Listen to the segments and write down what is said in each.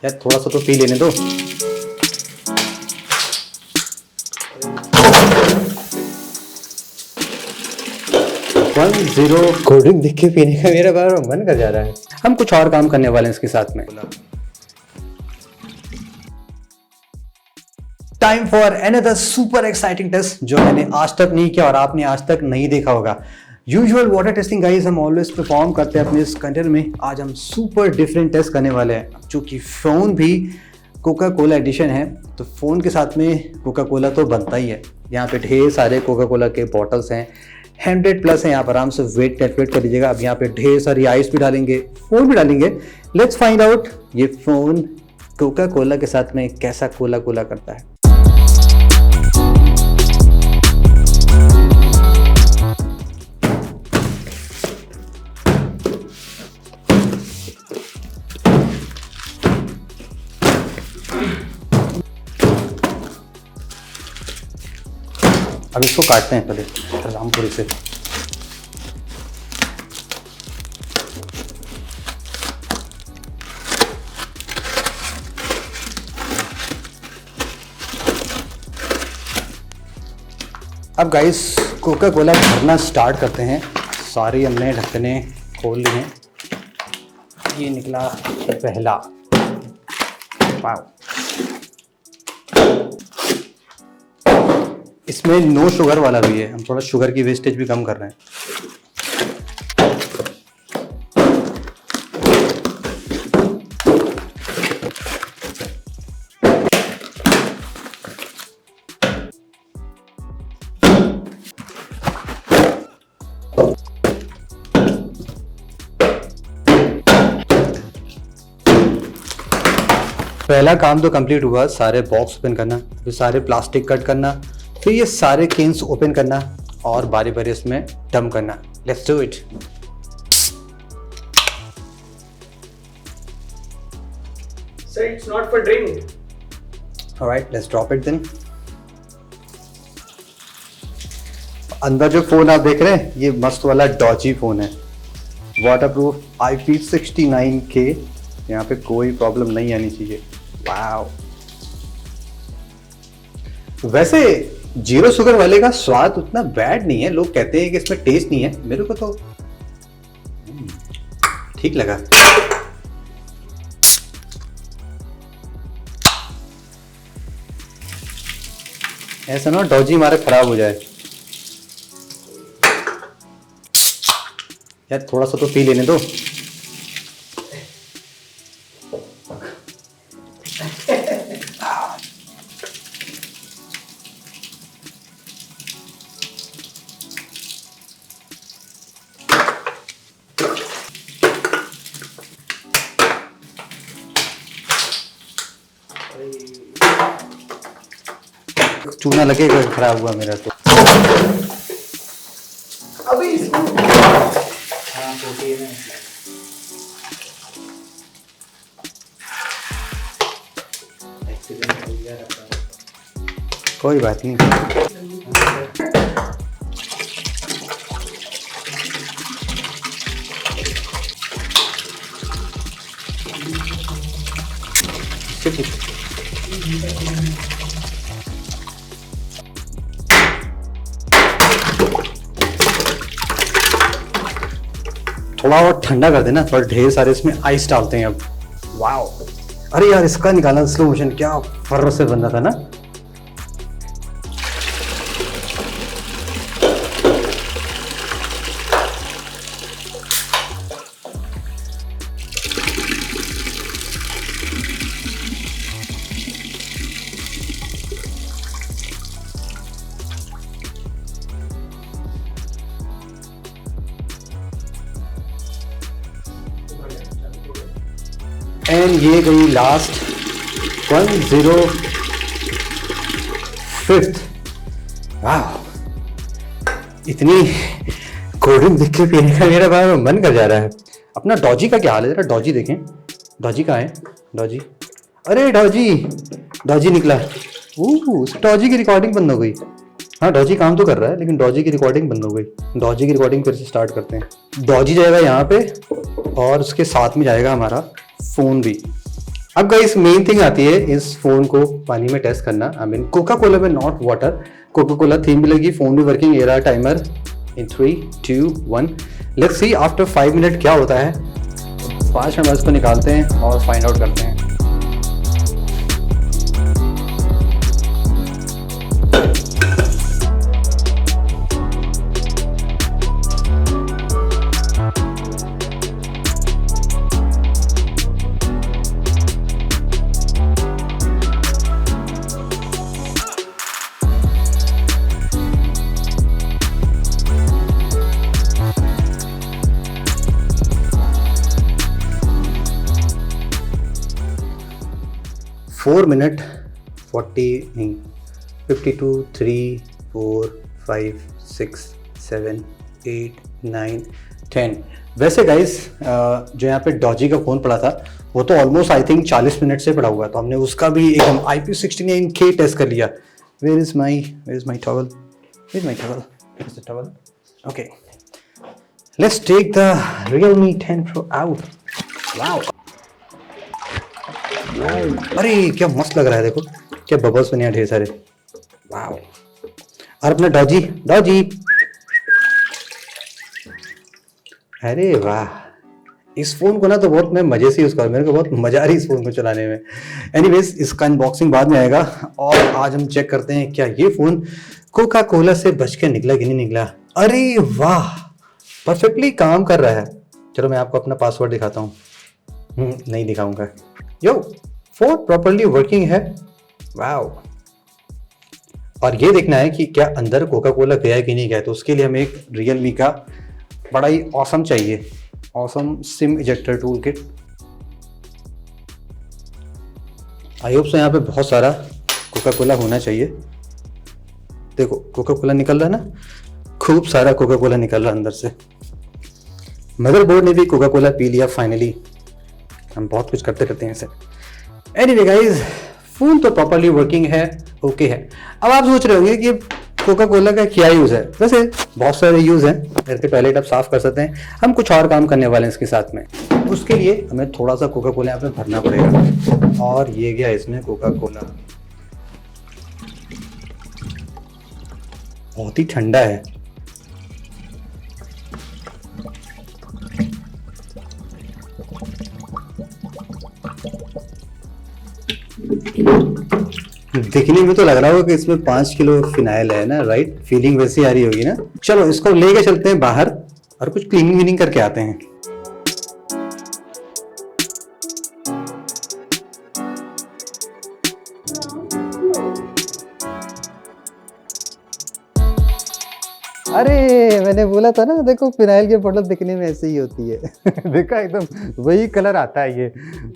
यार थोड़ा सा तो पी लेने दो। कोल्ड ड्रिंक देख के पीने का मेरा बार मन कर जा रहा है। हम कुछ और काम करने वाले हैं इसके साथ में। Time for another super exciting test जो मैंने आज तक नहीं किया और आपने आज तक नहीं देखा होगा। यूजुअल वाटर टेस्टिंग गाइस हम ऑलवेज परफॉर्म करते हैं अपने इस कंटेंट में। आज हम सुपर डिफरेंट टेस्ट करने वाले हैं। चूंकि फ़ोन भी कोका कोला एडिशन है तो फ़ोन के साथ में कोका कोला तो बनता ही है। यहाँ पे ढेर सारे कोका कोला के बॉटल्स हैं, 100+ हैं। आप आराम से वेट कैलकुलेट कर लीजिएगा। अब यहाँ पे ढेर सारी आइस भी डालेंगे, फ़ोन भी डालेंगे। लेट्स फाइंड आउट ये फ़ोन कोका कोला के साथ में कैसा कोला कोला करता है। अब इसको काटते हैं पहले रामपुरी से। अब गाइस कोका कोला भरना स्टार्ट करते हैं। सारे हमने ढक्कने खोल लिए हैं। ये निकला पहला। वाव, इसमें नो शुगर वाला भी है। हम थोड़ा शुगर की वेस्टेज भी कम कर रहे हैं। पहला काम तो कंप्लीट हुआ, सारे बॉक्स ओपन करना, फिर सारे प्लास्टिक कट करना, फिर ये सारे केन्स ओपन करना और बारी बारी इसमें डंप करना। Let's do it. Sir, it's not for drink. Alright, let's drop it then. अंदर जो फोन आप देख रहे हैं ये मस्त वाला डॉजी फोन है, वाटरप्रूफ IP69K। यहाँ पे कोई प्रॉब्लम नहीं आनी चाहिए। वाओ, वैसे जीरो शुगर वाले का स्वाद उतना बैड नहीं है। लोग कहते हैं कि इसमें टेस्ट नहीं है, मेरे को तो ठीक लगा। ऐसा ना डॉजी हमारे खराब हो जाए। यार थोड़ा सा तो पी लेने दो। चूना लगेगा खराब हुआ मेरा तो। अभी इसमें हाँ छोटी है ना, एक्सीडेंट हो गया। कोई बात नहीं। ठीक है। थोड़ा और ठंडा कर देना, थोड़ा ढेर सारे इसमें आइस डालते हैं अब। वाओ, अरे यार इसका निकालना स्लो मोशन, क्या फर्र से बन रहा था ना। एंड ये गई लास्ट 105th। वाह, इतनी कोल्ड ड्रिंक देख के पीने का मेरा बार मन कर जा रहा है। अपना डॉजी का क्या हाल है, जरा डॉजी देखें। डॉजी कहाँ है? डॉजी, अरे डॉजी निकला। डॉजी की रिकॉर्डिंग बंद हो गई। हाँ डॉजी काम तो कर रहा है लेकिन डॉजी की रिकॉर्डिंग बंद हो गई। डॉजी की रिकॉर्डिंग फिर से स्टार्ट करते हैं। डॉजी जाएगा यहाँ पे और उसके साथ में जाएगा हमारा फ़ोन भी। अब गाइस मेन थिंग आती है इस फोन को पानी में टेस्ट करना। आई मीन कोका कोला में, not water. Coca Cola theme भी लगी, फोन भी working, era timer in 3 2 1। Let's see after 5 minute क्या होता है। 5 मिनट बाद इसको निकालते हैं और फाइंड आउट करते हैं। फोर मिनट 40 नहीं 52 3 4 5 6 7 8 9 10। वैसे गाइस जो यहाँ पे डॉजी का फ़ोन पड़ा था वो तो ऑलमोस्ट आई थिंक 40 मिनट से पड़ा हुआ, तो हमने उसका भी एकदम IP69K टेस्ट कर लिया। Where is my towel, okay let's take the Realme 10 Pro out. Wow, अरे क्या मस्त लग रहा है, देखो क्या बबल्स बने हैं ढेर सारे। वाओ, और अपना डॉजी, अरे वाह, इस फोन को ना तो बहुत मैं मजे से यूज कर, मेरे को बहुत मजा आ रही है इस फोन को चलाने में। एनीवेज इसका अनबॉक्सिंग बाद में आएगा, और आज हम चेक करते हैं क्या ये फोन कोका कोला से बच के निकला कि नहीं निकला। अरे वाह, परफेक्टली काम कर रहा है। चलो मैं आपको अपना पासवर्ड दिखाता हूँ। नहीं दिखाऊंगा। यो, फोन प्रॉपर्ली वर्किंग है। वाओ, और ये देखना है कि क्या अंदर कोका कोला गया है कि नहीं गया, तो उसके लिए हमें एक Realme का बड़ा ही ऑसम चाहिए, awesome SIM ejector tool kit. I hope so यहाँ पे बहुत सारा कोका कोला होना चाहिए। देखो कोका कोला निकल रहा है ना, खूब सारा कोका कोला निकल रहा है अंदर से। मदरबोर्ड ने भी कोका कोला पी लिया फाइनली। हम बहुत कुछ करते रहते हैं इसे। एनीवे गाइस, फोन तो प्रॉपर्ली वर्किंग है, ओके है। अब आप सोच रहे होंगे कि कोका कोला का क्या यूज़ है। वैसे बहुत सारे यूज़ हैं। घर के टॉयलेट आप साफ कर सकते हैं। हम कुछ और काम करने वाले हैं इसके साथ में। उसके लिए हमें थोड़ा सा कोका कोला यहाँ पे भरना पड़ेगा, और ये गया इसमें कोका कोला। बहुत ही ठंडा है। दिखने में तो लग रहा होगा कि इसमें 5 किलो फिनाइल है ना, राइट? फीलिंग वैसी आ रही होगी ना। चलो इसको लेके चलते हैं बाहर और कुछ क्लीनिंग करके आते हैं। अरे मैंने बोला था ना, देखो फिनाइल की बोतल दिखने में ऐसे ही होती है। देखा, एकदम वही कलर आता है।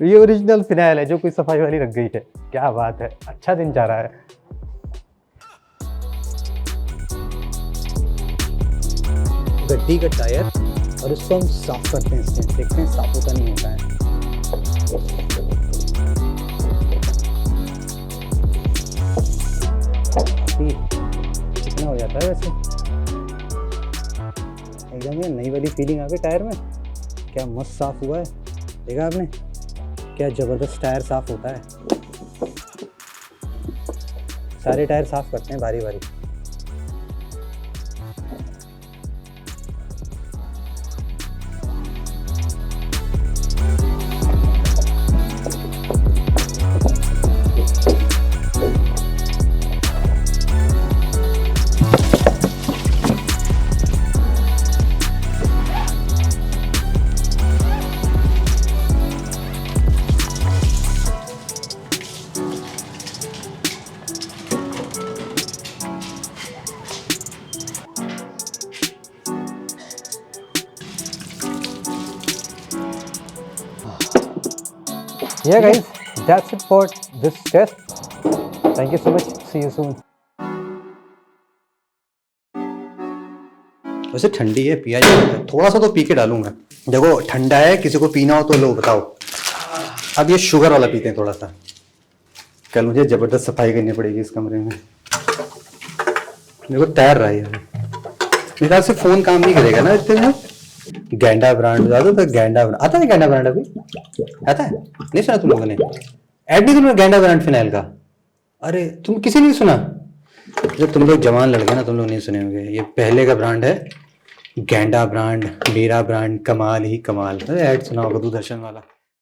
ये ओरिजिनल फिनाइल है जो कोई सफाई वाली रख गई है। क्या बात है, अच्छा दिन जा रहा है। गड्डी का टायर, और इसको हम साफ करते हैं। इसमें देखते हैं साफ होता नहीं होता है। कितना हो जाता है वैसे, एकदम ये नई वाली फीलिंग आ गई टायर में। क्या मस्त साफ हुआ है, देखा आपने? क्या जबरदस्त टायर साफ होता है। सारे टायर साफ करते हैं बारी बारी। Yeah guys, that's it for this test. Thank you so much. See you soon. वैसे ठंडी है, पिया जाता है। थोड़ा सा तो पी के डालूंगा। देखो ठंडा है, किसी को पीना हो तो लो, बताओ। अब ये शुगर वाला पीते हैं थोड़ा सा। कल मुझे जबरदस्त सफाई करनी पड़ेगी इस कमरे में। देखो तैर रहा है। मेरे ख्याल से फोन काम नहीं करेगा ना इतने में। गैंडा ब्रांड बता दो तो गैंडा ब्रांड आता है। गैंडा ब्रांड अभी आता है, नहीं सुना तुम लोगों ने? ऐड नहीं तुमने गैंडा ब्रांड फिनाइल का? अरे तुम किसी ने नहीं सुना? जब तुम लोग जवान लड़के ना, तुम लोग नहीं सुने होंगे। ये पहले का ब्रांड है, गैंडा ब्रांड, मेरा ब्रांड, कमाल ही कमाल। अरे ऐड सुना होगा दूरदर्शन वाला।